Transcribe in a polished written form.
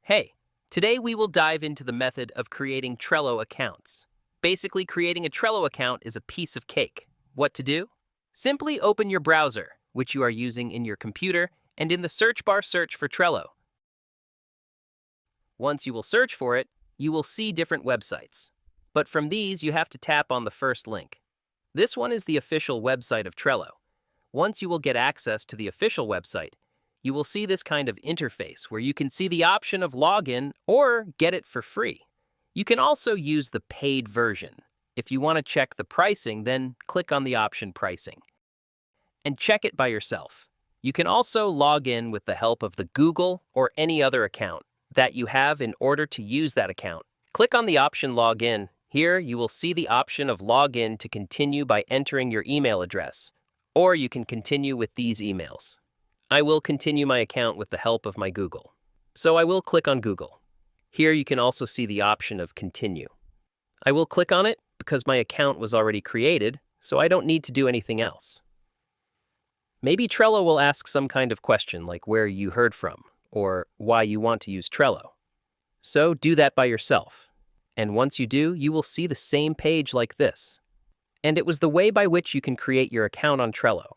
Hey, today we will dive into the method of creating Trello accounts. Basically, creating a Trello account is a piece of cake. What to do? Simply open your browser, which you are using in your computer, and in the search bar search for Trello. Once you will search for it, you will see different websites. But from these, you have to tap on the first link. This one is the official website of Trello. Once you will get access to the official website, you will see this kind of interface where you can see the option of login or get it for free. You can also use the paid version. If you want to check the pricing, then click on the option pricing and check it by yourself. You can also log in with the help of the Google or any other account that you have in order to use that account. Click on the option login. Here you will see the option of login to continue by entering your email address, or you can continue with these emails. I will continue my account with the help of my Google. So I will click on Google. Here you can also see the option of continue. I will click on it because my account was already created, so I don't need to do anything else. Maybe Trello will ask some kind of question like where you heard from or why you want to use Trello. So do that by yourself. And once you do, you will see the same page like this. And it was the way by which you can create your account on Trello.